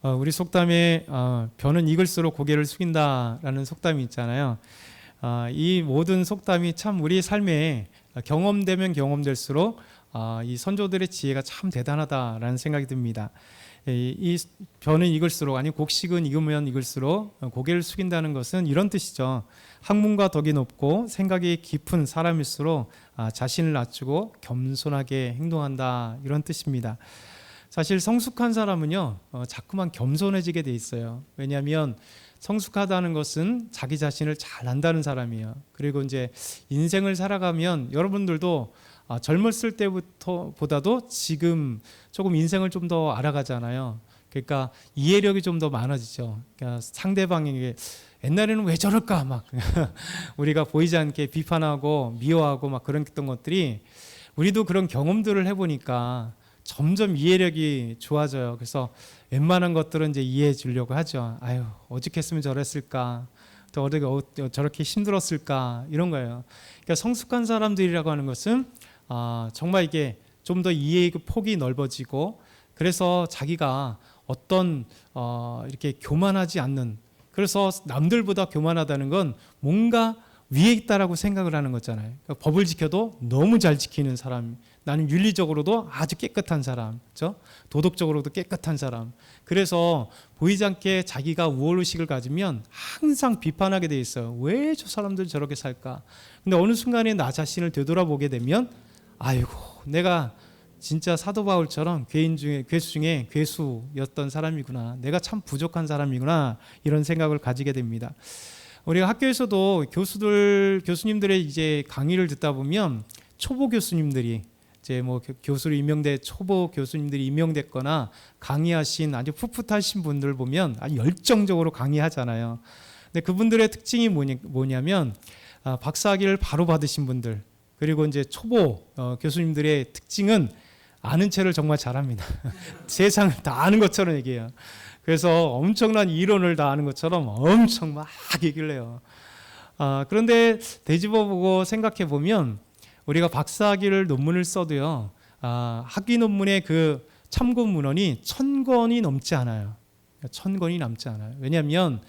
우리 속담에 벼는 익을수록 고개를 숙인다라는 속담이 있잖아요. 이 모든 속담이 참 우리 삶에 경험되면 경험될수록 이 선조들의 지혜가 참 대단하다라는 생각이 듭니다. 이 벼는 익을수록, 아니 곡식은 익으면 익을수록 고개를 숙인다는 것은 이런 뜻이죠. 학문과 덕이 높고 생각이 깊은 사람일수록 자신을 낮추고 겸손하게 행동한다, 이런 뜻입니다. 사실 성숙한 사람은요, 자꾸만 겸손해지게 돼 있어요. 왜냐하면 성숙하다는 것은 자기 자신을 잘 안다는 사람이에요. 그리고 이제 인생을 살아가면 여러분들도 젊었을 때부터 보다도 지금 조금 인생을 좀 더 알아가잖아요. 그러니까 이해력이 좀 더 많아지죠. 그러니까 상대방에게 옛날에는 왜 저럴까 막 우리가 보이지 않게 비판하고 미워하고 막 그랬던 것들이, 우리도 그런 경험들을 해보니까 점점 이해력이 좋아져요. 그래서 웬만한 것들은 이제 이해해 주려고 하죠. 아유, 오죽했으면 저랬을까, 또 어떻게 저렇게 힘들었을까, 이런 거예요. 그러니까 성숙한 사람들이라고 하는 것은 정말 이게 좀 더 이해의 폭이 넓어지고, 그래서 자기가 어떤 이렇게 교만하지 않는, 그래서 남들보다 교만하다는 건 뭔가 위에 있다라고 생각을 하는 거잖아요. 그러니까 법을 지켜도 너무 잘 지키는 사람, 나는 윤리적으로도 아주 깨끗한 사람, 그렇죠? 도덕적으로도 깨끗한 사람. 그래서 보이지 않게 자기가 우월의식을 가지면 항상 비판하게 돼 있어요. 왜 저 사람들 저렇게 살까? 근데 어느 순간에 나 자신을 되돌아보게 되면, 아이고, 내가 진짜 사도 바울처럼 괴수 중에 괴수였던 사람이구나, 내가 참 부족한 사람이구나, 이런 생각을 가지게 됩니다. 우리가 학교에서도 교수님들의 이제 강의를 듣다 보면 초보 교수님들이 이제 뭐 교수로 초보 교수님들이 임명됐거나 강의하신 아주 풋풋하신 분들 보면 아주 열정적으로 강의하잖아요. 근데 그분들의 특징이 뭐냐면 박사학위를 바로 받으신 분들, 그리고 이제 초보 교수님들의 특징은 아는 체를 정말 잘합니다. 세상을 다 아는 것처럼 얘기해요. 그래서 엄청난 이론을 다 아는 것처럼 엄청 막 얘기를 해요. 그런데 되짚어보고 생각해 보면 우리가 박사학위를 논문을 써도요, 학위 논문의 그 참고 문헌이 1000권이 넘지 않아요. 1000권이 넘지 않아요. 왜냐하면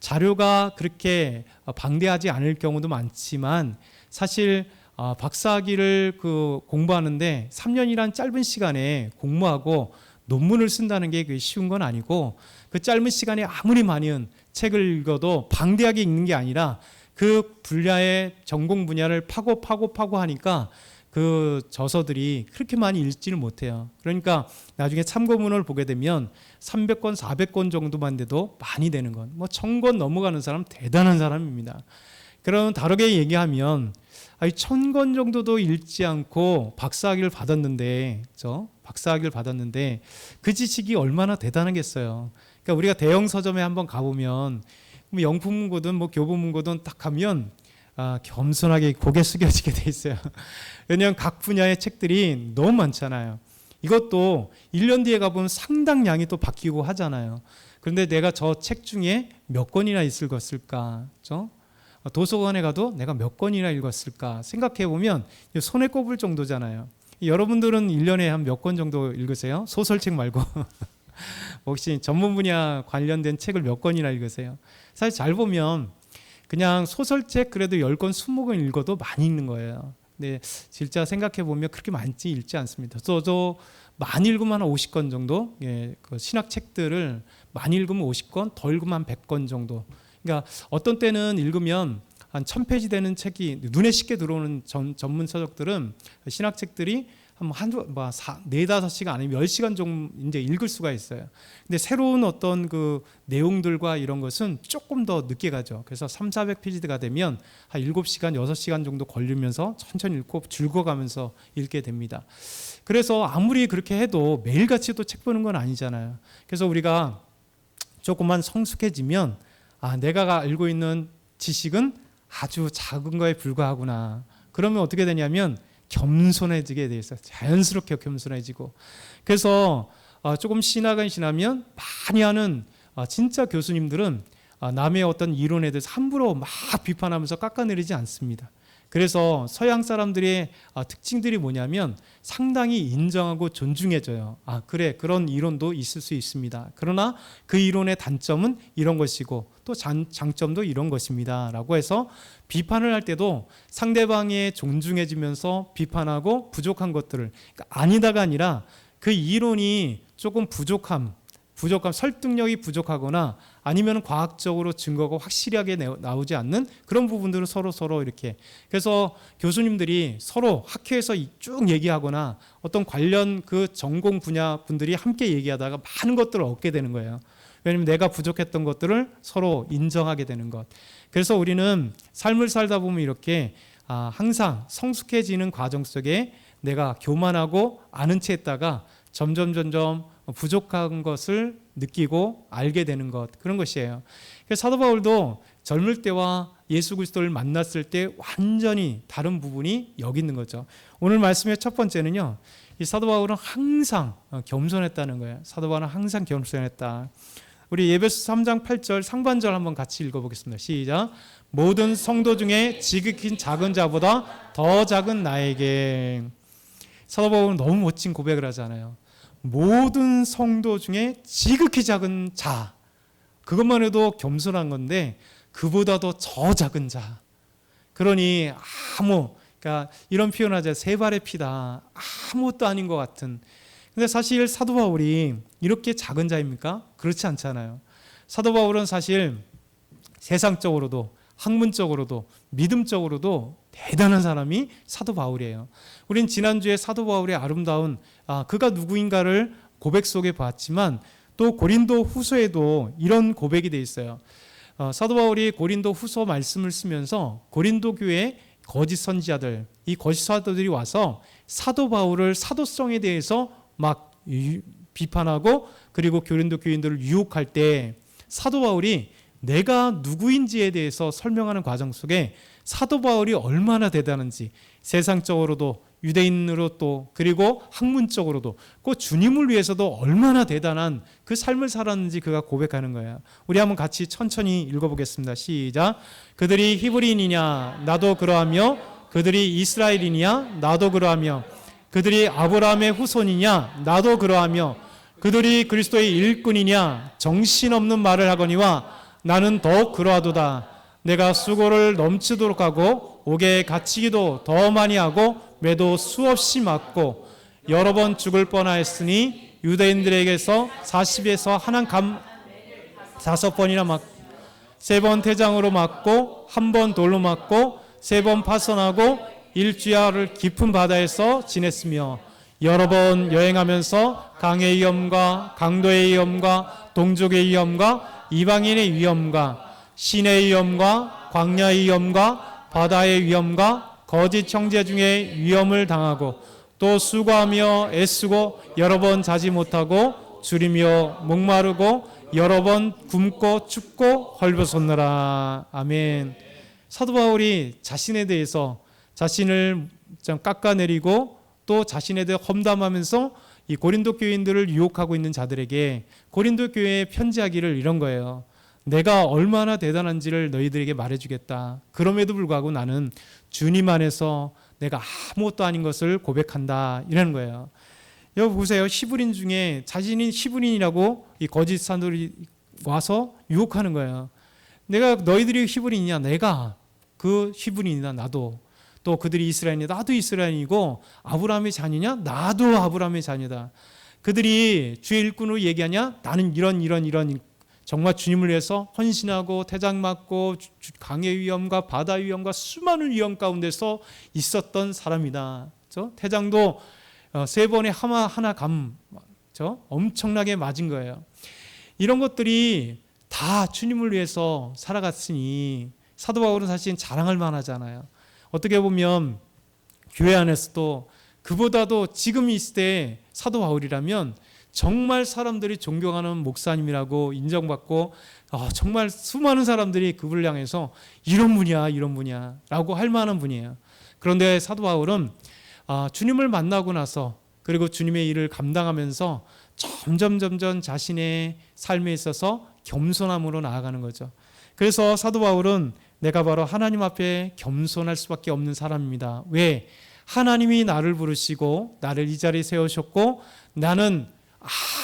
자료가 그렇게 방대하지 않을 경우도 많지만, 사실 박사학위를 공부하는데 3년이란 짧은 시간에 공부하고 논문을 쓴다는 게 쉬운 건 아니고, 그 짧은 시간에 아무리 많은 책을 읽어도 방대하게 읽는 게 아니라 그 분야의 전공 분야를 파고 하니까 그 저서들이 그렇게 많이 읽지를 못해요. 그러니까 나중에 참고문을 보게 되면 300권, 400권 정도만 돼도 많이 되는 건, 뭐 1000권 넘어가는 사람 대단한 사람입니다. 그럼 다르게 얘기하면 1000권 정도도 읽지 않고 박사학위를 받았는데 그 지식이 얼마나 대단하겠어요. 그러니까 우리가 대형 서점에 한번 가보면 뭐 영품문고든 뭐 교보문고든 딱 가면 겸손하게 고개 숙여지게 돼 있어요. 왜냐하면 각 분야의 책들이 너무 많잖아요. 이것도 1년 뒤에 가보면 상당량이 또 바뀌고 하잖아요. 그런데 내가 저 책 중에 몇 권이나 읽었을까? 그렇죠? 도서관에 가도 내가 몇 권이나 읽었을까 생각해 보면 손에 꼽을 정도잖아요. 여러분들은 1년에 한 몇 권 정도 읽으세요? 소설책 말고 혹시 전문 분야 관련된 책을 몇 권이나 읽으세요? 사실 잘 보면 그냥 소설책 그래도 10권, 20권 읽어도 많이 읽는 거예요. 근데 진짜 생각해 보면 그렇게 많지 읽지 않습니다. 저도 많이 읽으면 한 50권 정도, 그 신학책들을 많이 읽으면 50권, 더 읽으면 한 100권 정도. 그러니까 어떤 때는 읽으면 한 1000페이지 되는 책이 눈에 쉽게 들어오는 전문 서적들은, 신학책들이 한 4-5시간 아니면 10시간 정도 이제 읽을 수가 있어요. 근데 새로운 어떤 그 내용들과 이런 것은 조금 더 늦게 가죠. 그래서 300-400페이지가 되면 한 7시간, 6시간 정도 걸리면서 천천히 읽고 즐거워가면서 읽게 됩니다. 그래서 아무리 그렇게 해도 매일같이 또 책 보는 건 아니잖아요. 그래서 우리가 조금만 성숙해지면 내가 알고 있는 지식은 아주 작은 거에 불과하구나. 그러면 어떻게 되냐면 겸손해지게 돼 있어요. 자연스럽게 겸손해지고. 그래서 조금 지나면 많이 하는 진짜 교수님들은 남의 어떤 이론에 대해서 함부로 막 비판하면서 깎아내리지 않습니다. 그래서 서양 사람들의 특징들이 뭐냐면 상당히 인정하고 존중해줘요. 그래, 그런 이론도 있을 수 있습니다. 그러나 그 이론의 단점은 이런 것이고 또 장점도 이런 것입니다 라고 해서 비판을 할 때도 상대방에 존중해주면서 비판하고 부족한 것들을, 그러니까 아니다가 아니라 그 이론이 조금 부족함, 설득력이 부족하거나 아니면 과학적으로 증거가 확실하게 나오지 않는 그런 부분들은 서로 이렇게, 그래서 교수님들이 서로 학회에서 쭉 얘기하거나 어떤 관련 그 전공 분야 분들이 함께 얘기하다가 많은 것들을 얻게 되는 거예요. 왜냐하면 내가 부족했던 것들을 서로 인정하게 되는 것. 그래서 우리는 삶을 살다 보면 이렇게 항상 성숙해지는 과정 속에 내가 교만하고 아는 채 했다가 점점 부족한 것을 느끼고 알게 되는 것, 그런 것이에요. 그래서 사도 바울도 젊을 때와 예수 그리스도를 만났을 때 완전히 다른 부분이 여기 있는 거죠. 오늘 말씀의 첫 번째는요, 이 사도 바울은 항상 겸손했다는 거예요. 사도 바울은 항상 겸손했다. 우리 에베소 3장 8절 상반절 한번 같이 읽어보겠습니다. 시작. 모든 성도 중에 지극히 작은 자보다 더 작은 나에게. 사도 바울은 너무 멋진 고백을 하잖아요. 모든 성도 중에 지극히 작은 자, 그것만 해도 겸손한 건데 그보다도 더 작은 자. 그러니 그러니까 이런 표현하자, 세 발의 피다, 아무것도 아닌 것 같은. 근데 사실 사도 바울이 이렇게 작은 자입니까? 그렇지 않잖아요. 사도 바울은 사실 세상적으로도 학문적으로도 믿음적으로도 대단한 사람이 사도 바울이에요. 우린 지난주에 사도 바울의 아름다운 그가 누구인가를 고백 속에 봤지만 또 고린도 후서에도 이런 고백이 돼 있어요. 사도 바울이 고린도 후서 말씀을 쓰면서 고린도 교회의 거짓 선지자들, 이 거짓 사도들이 와서 사도 바울을 사도성에 대해서 막 비판하고 그리고 고린도 교인들을 유혹할 때 사도 바울이 내가 누구인지에 대해서 설명하는 과정 속에 사도 바울이 얼마나 대단한지, 세상적으로도 유대인으로 또 그리고 학문적으로도 그 주님을 위해서도 얼마나 대단한 그 삶을 살았는지 그가 고백하는 거예요. 우리 한번 같이 천천히 읽어보겠습니다. 시작. 그들이 히브리인이냐 나도 그러하며, 그들이 이스라엘이냐 나도 그러하며, 그들이 아브라함의 후손이냐 나도 그러하며, 그들이 그리스도의 일꾼이냐 정신없는 말을 하거니와 나는 더욱 그러하도다. 내가 수고를 넘치도록 하고 옥에 갇히기도 더 많이 하고 매도 수없이 맞고 여러 번 죽을 뻔하였으니 유대인들에게서 40에서 한한 감 5번이나 맞고 3번 태장으로 맞고 1번 돌로 맞고 3번 파선하고 일주야를 깊은 바다에서 지냈으며 여러 번 여행하면서 강의 위험과 강도의 위험과 동족의 위험과 이방인의 위험과 신의 위험과 광야의 위험과 바다의 위험과 거짓 형제 중에 위험을 당하고 또 수고하며 애쓰고 여러 번 자지 못하고 줄이며 목마르고 여러 번 굶고 춥고 헐벗었노라. 아멘. 사도 바울이 자신에 대해서 자신을 좀 깎아내리고 또 자신에 대해 험담하면서 이 고린도 교인들을 유혹하고 있는 자들에게 고린도 교회에 편지하기를 이런 거예요. 내가 얼마나 대단한지를 너희들에게 말해주겠다. 그럼에도 불구하고 나는 주님 안에서 내가 아무것도 아닌 것을 고백한다. 이라는 거예요. 여기 보세요. 히브리인 중에 자신이 히브리인이라고 이 거짓 사도들이 와서 유혹하는 거예요. 내가 너희들이 히브리인이냐? 내가 그 히브리인이다. 나도. 또 그들이 이스라엘이냐? 나도 이스라엘이고, 아브라함의 자녀냐? 나도 아브라함의 자녀다. 그들이 주의 일꾼으로 얘기하냐? 나는 이런 정말 주님을 위해서 헌신하고 태장 맞고 강의 위험과 바다 위험과 수많은 위험 가운데서 있었던 사람이다. 태장도 3번에 하나 엄청나게 맞은 거예요. 이런 것들이 다 주님을 위해서 살아갔으니 사도 바울은 사실 자랑할 만하잖아요. 어떻게 보면 교회 안에서도 그보다도 지금 이 시대에 사도 바울이라면 정말 사람들이 존경하는 목사님이라고 인정받고 정말 수많은 사람들이 그분을 향해서 이런 분이야 라고 할 만한 분이에요. 그런데 사도 바울은 주님을 만나고 나서 그리고 주님의 일을 감당하면서 점점 자신의 삶에 있어서 겸손함으로 나아가는 거죠. 그래서 사도 바울은 내가 바로 하나님 앞에 겸손할 수밖에 없는 사람입니다. 왜? 하나님이 나를 부르시고 나를 이 자리에 세우셨고 나는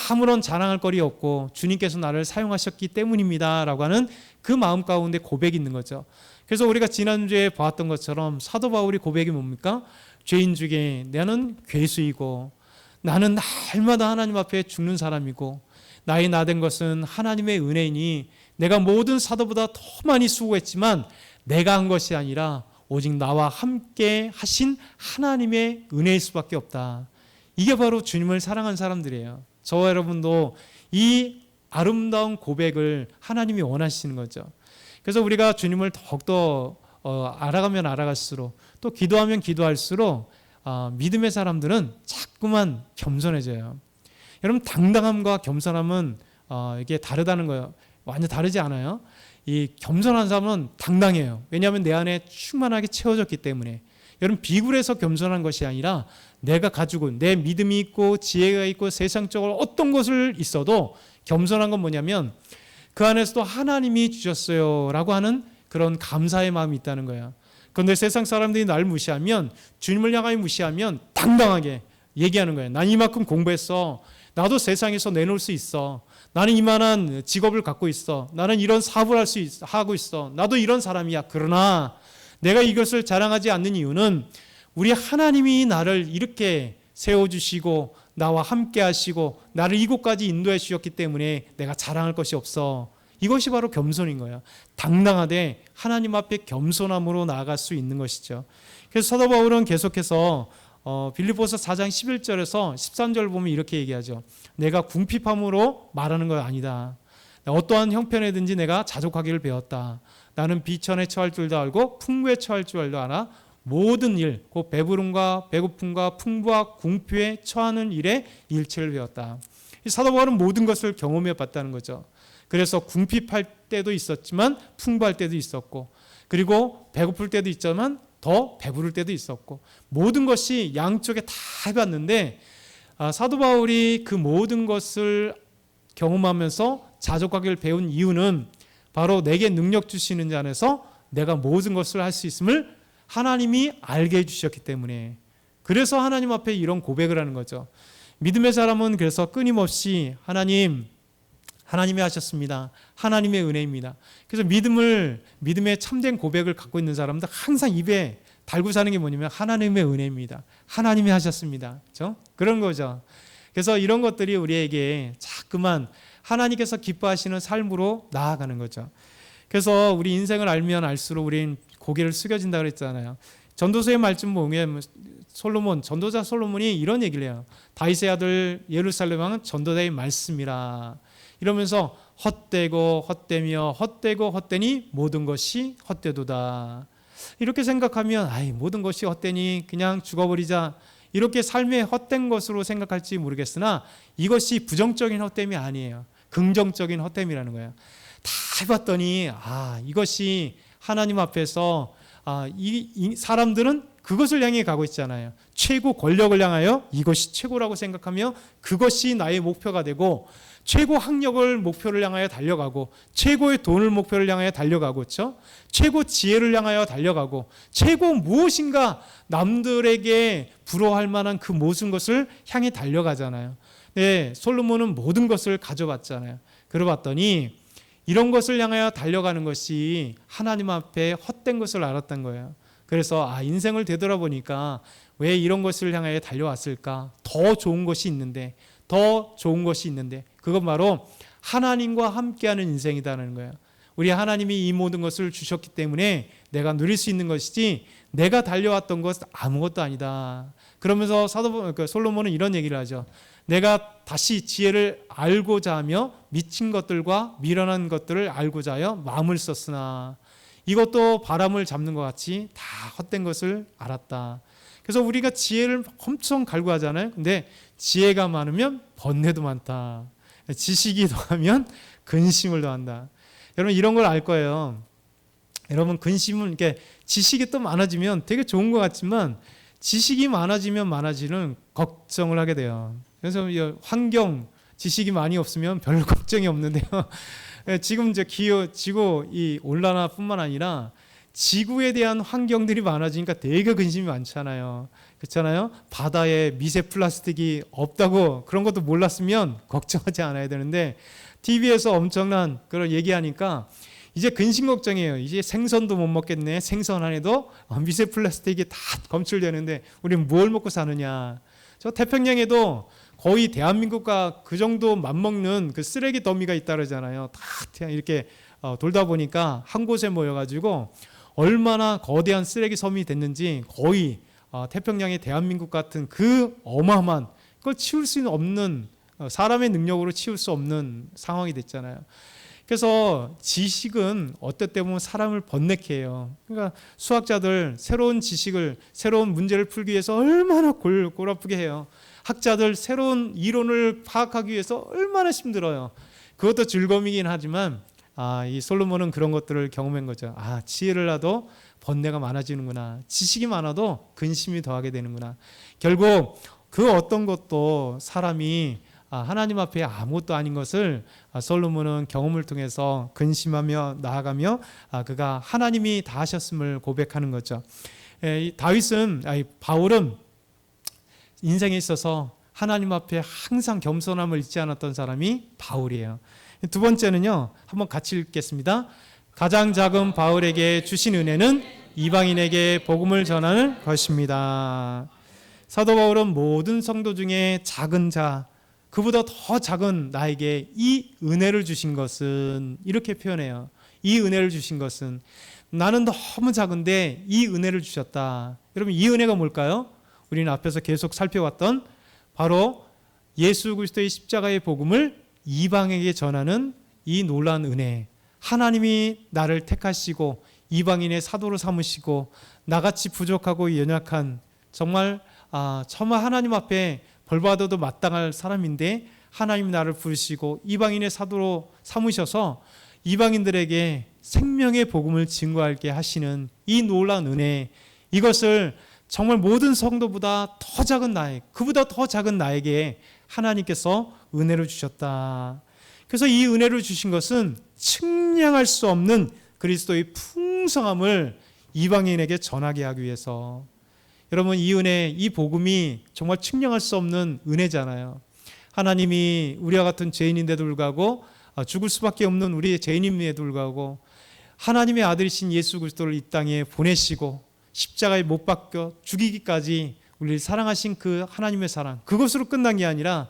아무런 자랑할 거리 없고 주님께서 나를 사용하셨기 때문입니다 라고 하는 그 마음 가운데 고백이 있는 거죠. 그래서 우리가 지난주에 보았던 것처럼 사도 바울이 고백이 뭡니까? 죄인 중에 나는 괴수이고 나는 날마다 하나님 앞에 죽는 사람이고 나의 나된 것은 하나님의 은혜이니 내가 모든 사도보다 더 많이 수고했지만 내가 한 것이 아니라 오직 나와 함께 하신 하나님의 은혜일 수밖에 없다. 이게 바로 주님을 사랑한 사람들이에요. 저와 여러분도 이 아름다운 고백을 하나님이 원하시는 거죠. 그래서 우리가 주님을 더욱더 알아가면 알아갈수록 또 기도하면 기도할수록 믿음의 사람들은 자꾸만 겸손해져요. 여러분 당당함과 겸손함은 이게 다르다는 거예요. 완전 다르지 않아요. 이 겸손한 사람은 당당해요. 왜냐하면 내 안에 충만하게 채워졌기 때문에. 여러분 비굴해서 겸손한 것이 아니라 내가 가지고 내 믿음이 있고 지혜가 있고 세상적으로 어떤 것을 있어도 겸손한 건 뭐냐면 그 안에서도 하나님이 주셨어요 라고 하는 그런 감사의 마음이 있다는 거예요. 그런데 세상 사람들이 날 무시하면 주님을 향하여 무시하면 당당하게 얘기하는 거예요. 난 이만큼 공부했어. 나도 세상에서 내놓을 수 있어. 나는 이만한 직업을 갖고 있어. 나는 이런 사업을 하고 있어. 나도 이런 사람이야. 그러나 내가 이것을 자랑하지 않는 이유는 우리 하나님이 나를 이렇게 세워주시고 나와 함께 하시고 나를 이곳까지 인도해 주셨기 때문에 내가 자랑할 것이 없어. 이것이 바로 겸손인 거예요. 당당하되 하나님 앞에 겸손함으로 나아갈 수 있는 것이죠. 그래서 사도 바울은 계속해서 빌립보서 4장 11절에서 13절 보면 이렇게 얘기하죠. 내가 궁핍함으로 말하는 것 아니다. 어떠한 형편에든지 내가 자족하기를 배웠다. 나는 비천에 처할 줄도 알고 풍부에 처할 줄도 알아. 모든 일, 곧 배부름과 배고픔과 풍부와 궁핍에 처하는 일에 일체를 배웠다. 이 사도 바울은 모든 것을 경험해 봤다는 거죠. 그래서 궁핍할 때도 있었지만 풍부할 때도 있었고 그리고 배고플 때도 있지만 더 배부를 때도 있었고 모든 것이 양쪽에 다 해봤는데 사도 바울이 그 모든 것을 경험하면서 자족하기를 배운 이유는 바로 내게 능력 주시는 자 안에서 내가 모든 것을 할 수 있음을 하나님이 알게 해주셨기 때문에 그래서 하나님 앞에 이런 고백을 하는 거죠. 믿음의 사람은 그래서 끊임없이 하나님이 하셨습니다. 하나님의 은혜입니다. 그래서 믿음의 참된 고백을 갖고 있는 사람들 항상 입에 달고 사는 게 뭐냐면 하나님의 은혜입니다. 하나님이 하셨습니다. 그렇죠? 그런 거죠. 그래서 이런 것들이 우리에게 자꾸만 하나님께서 기뻐하시는 삶으로 나아가는 거죠. 그래서 우리 인생을 알면 알수록 우린 고개를 숙여진다 그랬잖아요. 전도서의 말씀 보면 전도자 솔로몬이 이런 얘기를 해요. 다윗의 아들 예루살렘 왕은 전도자의 말씀이라. 이러면서 헛되고 헛되며 헛되고 헛되니 모든 것이 헛되도다. 이렇게 생각하면 모든 것이 헛되니 그냥 죽어버리자. 이렇게 삶의 헛된 것으로 생각할지 모르겠으나 이것이 부정적인 헛됨이 아니에요. 긍정적인 헛됨이라는 거예요. 다 해봤더니 이것이 하나님 앞에서 이 사람들은 그것을 향해 가고 있잖아요. 최고 권력을 향하여 이것이 최고라고 생각하며 그것이 나의 목표가 되고 최고 학력을 목표를 향하여 달려가고 최고의 돈을 목표를 향하여 달려가고 그렇죠? 최고 지혜를 향하여 달려가고 최고 무엇인가 남들에게 부러워할 만한 그 모든 것을 향해 달려가잖아요. 네, 솔로몬은 모든 것을 가져봤잖아요. 그러봤더니 이런 것을 향하여 달려가는 것이 하나님 앞에 헛된 것을 알았던 거예요. 그래서 인생을 되돌아보니까 왜 이런 것을 향하여 달려왔을까? 더 좋은 것이 있는데 그건 바로 하나님과 함께하는 인생이라는 거예요. 우리 하나님이 이 모든 것을 주셨기 때문에 내가 누릴 수 있는 것이지 내가 달려왔던 것 아무것도 아니다. 그러면서 솔로몬은 이런 얘기를 하죠. 내가 다시 지혜를 알고자 하며 미친 것들과 미련한 것들을 알고자 하여 마음을 썼으나 이것도 바람을 잡는 것 같이 다 헛된 것을 알았다. 그래서 우리가 지혜를 엄청 갈구하잖아요. 근데 지혜가 많으면 번뇌도 많다. 지식이 더하면 근심을 더한다. 여러분 이런 걸 알 거예요. 여러분 근심은 이렇게 지식이 또 많아지면 되게 좋은 것 같지만 지식이 많아지면 많아지는 걱정을 하게 돼요. 그래서 환경 지식이 많이 없으면 별 걱정이 없는데요. 지금 이제 지구 이 온난화뿐만 아니라 지구에 대한 환경들이 많아지니까 되게 근심이 많잖아요. 그렇잖아요. 바다에 미세 플라스틱이 없다고 그런 것도 몰랐으면 걱정하지 않아야 되는데 TV에서 엄청난 그런 얘기하니까 이제 근심 걱정이에요. 이제 생선도 못 먹겠네. 생선 안에도 미세 플라스틱이 다 검출되는데 우리는 뭘 먹고 사느냐. 저 태평양에도 거의 대한민국과 그 정도 맞먹는 그 쓰레기 더미가 있다 그러잖아요. 다 그냥 이렇게 돌다 보니까 한 곳에 모여가지고 얼마나 거대한 쓰레기 섬이 됐는지 거의 태평양의 대한민국 같은 그 어마어마한 그걸 치울 수 없는 사람의 능력으로 치울 수 없는 상황이 됐잖아요. 그래서 지식은 어떨 때 보면 사람을 번뇌케 해요. 그러니까 수학자들 새로운 지식을 새로운 문제를 풀기 위해서 얼마나 골 아프게 해요. 학자들 새로운 이론을 파악하기 위해서 얼마나 힘들어요. 그것도 즐거움이긴 하지만 이 솔로몬은 그런 것들을 경험한 거죠. 지혜를 낳아도 번뇌가 많아지는구나. 지식이 많아도 근심이 더하게 되는구나. 결국 그 어떤 것도 사람이 하나님 앞에 아무것도 아닌 것을 솔로몬은 경험을 통해서 근심하며 나아가며 그가 하나님이 다 하셨음을 고백하는 거죠. 바울은 인생에 있어서 하나님 앞에 항상 겸손함을 잊지 않았던 사람이 바울이에요. 두 번째는요, 한번 같이 읽겠습니다. 가장 작은 바울에게 주신 은혜는 이방인에게 복음을 전하는 것입니다. 사도 바울은 모든 성도 중에 작은 자, 그보다 더 작은 나에게 이 은혜를 주신 것은, 이렇게 표현해요. 이 은혜를 주신 것은, 나는 너무 작은데 이 은혜를 주셨다. 여러분, 이 은혜가 뭘까요? 우리는 앞에서 계속 살펴왔던 바로 예수 그리스도의 십자가의 복음을 이방에게 전하는 이 놀라운 은혜. 하나님이 나를 택하시고 이방인의 사도로 삼으시고 나같이 부족하고 연약한 정말 하나님 앞에 벌받아도 마땅할 사람인데 하나님이 나를 부르시고 이방인의 사도로 삼으셔서 이방인들에게 생명의 복음을 증거하게 하시는 이 놀라운 은혜, 이것을 정말 모든 성도보다 더 작은 그보다 더 작은 나에게 하나님께서 은혜를 주셨다. 그래서 이 은혜를 주신 것은 측량할 수 없는 그리스도의 풍성함을 이방인에게 전하게 하기 위해서. 여러분, 이 은혜, 이 복음이 정말 측량할 수 없는 은혜잖아요. 하나님이 우리와 같은 죄인인데도 불구하고 죽을 수밖에 없는 우리의 죄인임에도 불구하고 하나님의 아들이신 예수 그리스도를 이 땅에 보내시고 십자가에 못 박혀 죽이기까지 우리를 사랑하신 그 하나님의 사랑, 그것으로 끝난 게 아니라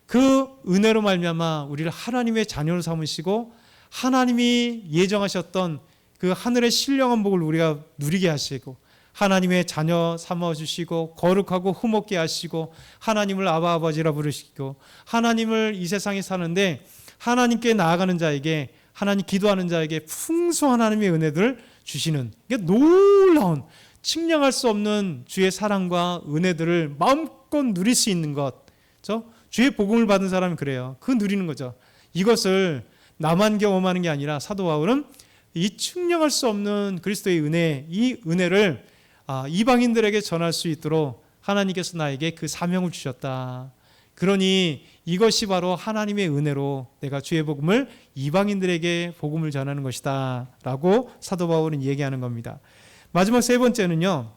그 은혜로 말미암아 우리를 하나님의 자녀로 삼으시고 하나님이 예정하셨던 그 하늘의 신령한 복을 우리가 누리게 하시고 하나님의 자녀 삼아주시고 거룩하고 흠없게 하시고 하나님을 아바 아버지라 부르시고 하나님을 이 세상에 사는데 하나님께 나아가는 자에게, 하나님 기도하는 자에게 풍성한 하나님의 은혜들을 주시는, 이게 놀라운 측량할 수 없는 주의 사랑과 은혜들을 마음껏 누릴 수 있는 것. 그렇죠? 주의 복음을 받은 사람은 그래요. 그 누리는 거죠. 이것을 나만 경험하는 게 아니라 사도 바울은 이 측량할 수 없는 그리스도의 은혜, 이 은혜를 이방인들에게 전할 수 있도록 하나님께서 나에게 그 사명을 주셨다. 그러니 이것이 바로 하나님의 은혜로 내가 주의 복음을 이방인들에게 복음을 전하는 것이다 라고 사도 바울은 얘기하는 겁니다. 마지막 세 번째는요,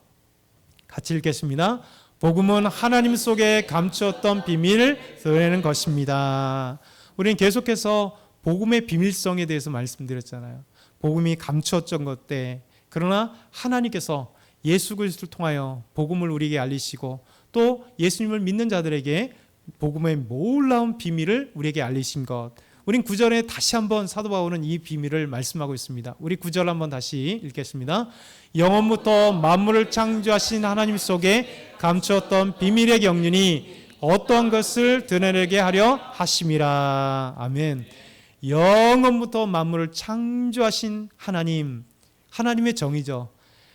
같이 읽겠습니다. 복음은 하나님 속에 감추었던 비밀을 드러내는 것입니다. 우리는 계속해서 복음의 비밀성에 대해서 말씀드렸잖아요. 복음이 감추었던 것때, 그러나 하나님께서 예수 그리스도를 통하여 복음을 우리에게 알리시고 또 예수님을 믿는 자들에게 복음의 놀라운 비밀을 우리에게 알리신 것. 우린 9절에 다시 한번 사도 바울은 이 비밀을 말씀하고 있습니다. 우리 9절 한번 다시 읽겠습니다. 영원부터 만물을 창조하신 하나님 속에 감추었던 비밀의 경륜이 어떠한 것을 드러내게 하려 하심이라. 아멘. 영원부터 만물을 창조하신 하나님, 하나님의 정의죠.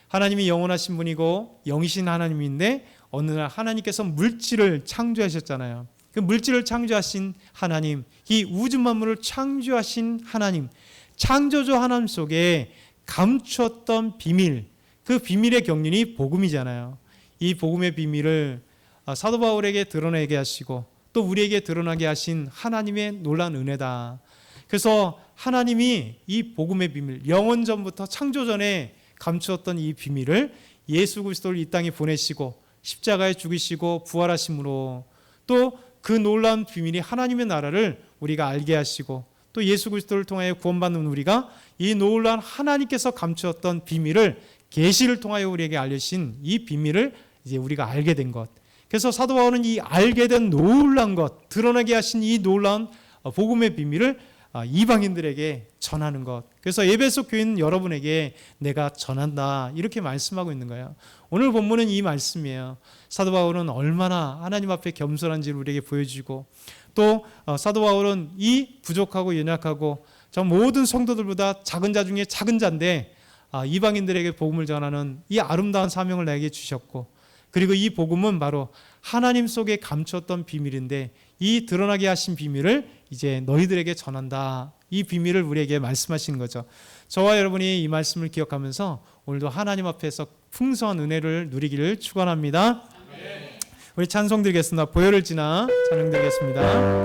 하나님이 영원하신 분이고 영이신 하나님인데 어느 날 하나님께서 물질을 창조하셨잖아요. 그 물질을 창조하신 하나님, 이 우주 만물을 창조하신 하나님, 창조주 하나님 속에 감추었던 비밀, 그 비밀의 경륜이 복음이잖아요. 이 복음의 비밀을 사도 바울에게 드러내게 하시고 또 우리에게 드러나게 하신 하나님의 놀라운 은혜다. 그래서 하나님이 이 복음의 비밀, 영원 전부터 창조 전에 감추었던 이 비밀을 예수 그리스도를 이 땅에 보내시고 십자가에 죽으시고 부활하심으로 또 그 놀라운 비밀이 하나님의 나라를 우리가 알게 하시고 또 예수 그리스도를 통하여 구원받는 우리가 이 놀라운 하나님께서 감추었던 비밀을 계시를 통하여 우리에게 알려주신 이 비밀을 이제 우리가 알게 된 것. 그래서 사도 바울은 이 알게 된 놀라운 것, 드러나게 하신 이 놀라운 복음의 비밀을 이방인들에게 전하는 것. 그래서 에베소 교인 여러분에게 내가 전한다 이렇게 말씀하고 있는 거예요. 오늘 본문은 이 말씀이에요. 사도 바울은 얼마나 하나님 앞에 겸손한지를 우리에게 보여주고 또 사도 바울은 이 부족하고 연약하고 저 모든 성도들보다 작은 자 중에 작은 자인데 이방인들에게 복음을 전하는 이 아름다운 사명을 나에게 주셨고 그리고 이 복음은 바로 하나님 속에 감추었던 비밀인데 이 드러나게 하신 비밀을 이제 너희들에게 전한다. 이 비밀을 우리에게 말씀하시는 거죠. 저와 여러분이 이 말씀을 기억하면서 오늘도 하나님 앞에서 풍성한 은혜를 누리기를 축원합니다. 우리 찬송 드리겠습니다. 보혈을 지나 찬양 드리겠습니다.